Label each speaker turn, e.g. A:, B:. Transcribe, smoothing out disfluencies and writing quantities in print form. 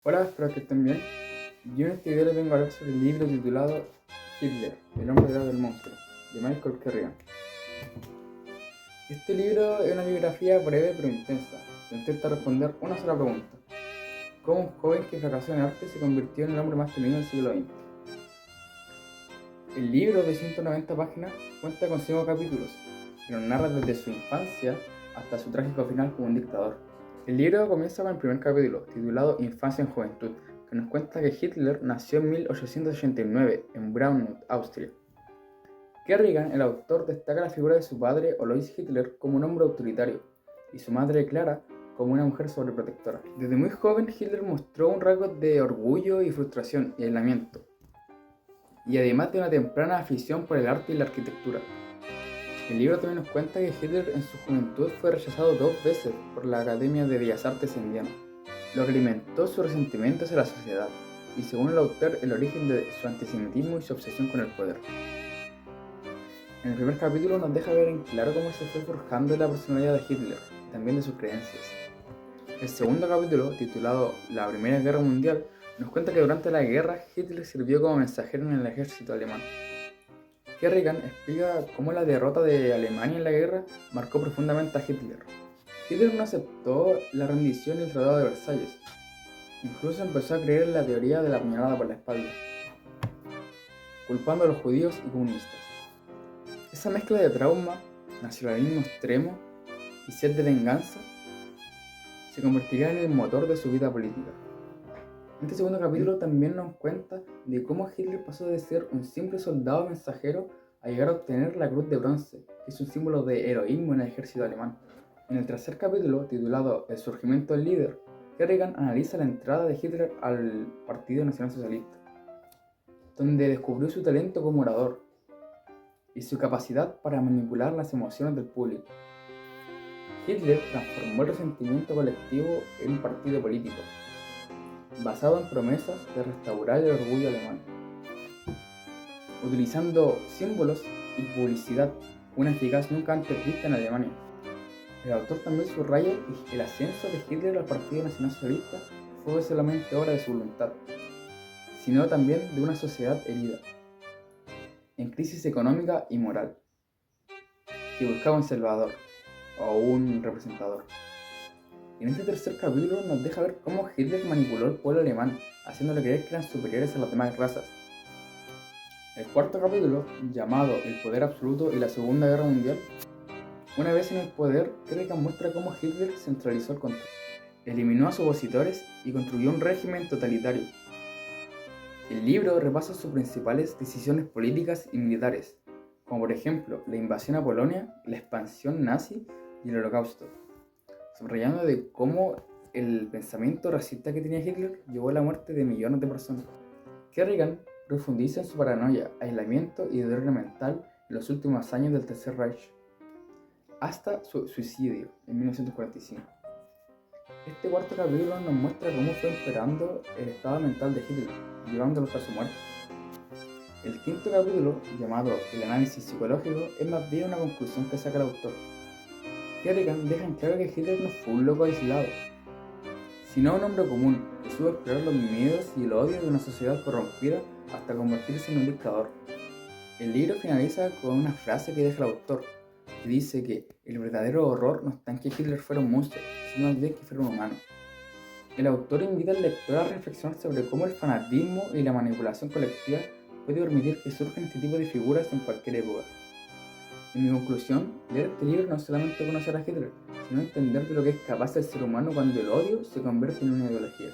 A: Hola, espero que estén bien. Yo en este video les vengo a hablar sobre el libro titulado Hitler, el hombre detrás del monstruo, de Michael Kerrigan. Este libro es una biografía breve pero intensa, que intenta responder una sola pregunta: ¿cómo un joven que fracasó en arte se convirtió en el hombre más temido del siglo XX? El libro de 190 páginas cuenta con 5 capítulos, que nos narra desde su infancia hasta su trágico final como un dictador. El libro comienza con el primer capítulo, titulado Infancia en Juventud, que nos cuenta que Hitler nació en 1889 en Braunau, Austria. Kerrigan, el autor, destaca la figura de su padre Alois Hitler como un hombre autoritario y su madre Clara como una mujer sobreprotectora. Desde muy joven Hitler mostró un rasgo de orgullo y frustración y aislamiento, y además de una temprana afición por el arte y la arquitectura. El libro también nos cuenta que Hitler en su juventud fue rechazado 2 veces por la Academia de Bellas Artes en Viena, lo que alimentó su resentimiento hacia la sociedad, y según el autor, el origen de su antisemitismo y su obsesión con el poder. En el primer capítulo nos deja ver en claro cómo se fue forjando la personalidad de Hitler, y también de sus creencias. El segundo capítulo, titulado La Primera Guerra Mundial, nos cuenta que durante la guerra Hitler sirvió como mensajero en el ejército alemán. Kerrigan explica cómo la derrota de Alemania en la guerra marcó profundamente a Hitler. Hitler no aceptó la rendición y el Tratado de Versalles. Incluso empezó a creer en la teoría de la puñalada por la espalda, culpando a los judíos y comunistas. Esa mezcla de trauma, nacionalismo extremo y sed de venganza se convertiría en el motor de su vida política. Este segundo capítulo también nos cuenta de cómo Hitler pasó de ser un simple soldado mensajero a llegar a obtener la Cruz de Bronce, que es un símbolo de heroísmo en el ejército alemán. En el tercer capítulo, titulado El surgimiento del líder, Kerrigan analiza la entrada de Hitler al Partido Nacional Socialista, donde descubrió su talento como orador y su capacidad para manipular las emociones del público. Hitler transformó el resentimiento colectivo en un partido político, basado en promesas de restaurar el orgullo alemán, utilizando símbolos y publicidad, una eficaz nunca antes vista en Alemania. El autor también subraya que el ascenso de Hitler al Partido Nacional Socialista fue solamente obra de su voluntad, sino también de una sociedad herida, en crisis económica y moral, que buscaba un salvador o un representador. En este tercer capítulo nos deja ver cómo Hitler manipuló al pueblo alemán, haciéndole creer que eran superiores a las demás razas. El cuarto capítulo, llamado El poder absoluto y la Segunda Guerra Mundial, una vez en el poder, Kerrigan muestra cómo Hitler centralizó el control, eliminó a sus opositores y construyó un régimen totalitario. El libro repasa sus principales decisiones políticas y militares, como por ejemplo la invasión a Polonia, la expansión nazi y el Holocausto, subrayando de cómo el pensamiento racista que tenía Hitler llevó a la muerte de millones de personas. Kerrigan profundiza en su paranoia, aislamiento y deterioro mental en los últimos años del Tercer Reich, hasta su suicidio en 1945. Este cuarto capítulo nos muestra cómo fue empeorando el estado mental de Hitler, llevándolo hasta su muerte. El quinto capítulo, llamado El análisis psicológico, es más bien una conclusión que saca el autor. Kerrigan deja en claro que Hitler no fue un loco aislado, sino un hombre común que supo explorar los miedos y el odio de una sociedad corrompida hasta convertirse en un dictador. El libro finaliza con una frase que deja el autor, que dice que el verdadero horror no está en que Hitler fuera un monstruo, sino más bien que fuera un humano. El autor invita al lector a reflexionar sobre cómo el fanatismo y la manipulación colectiva puede permitir que surjan este tipo de figuras en cualquier época. En mi conclusión, leer este libro no es solamente conocer a Hitler, sino entender de lo que es capaz el ser humano cuando el odio se convierte en una ideología.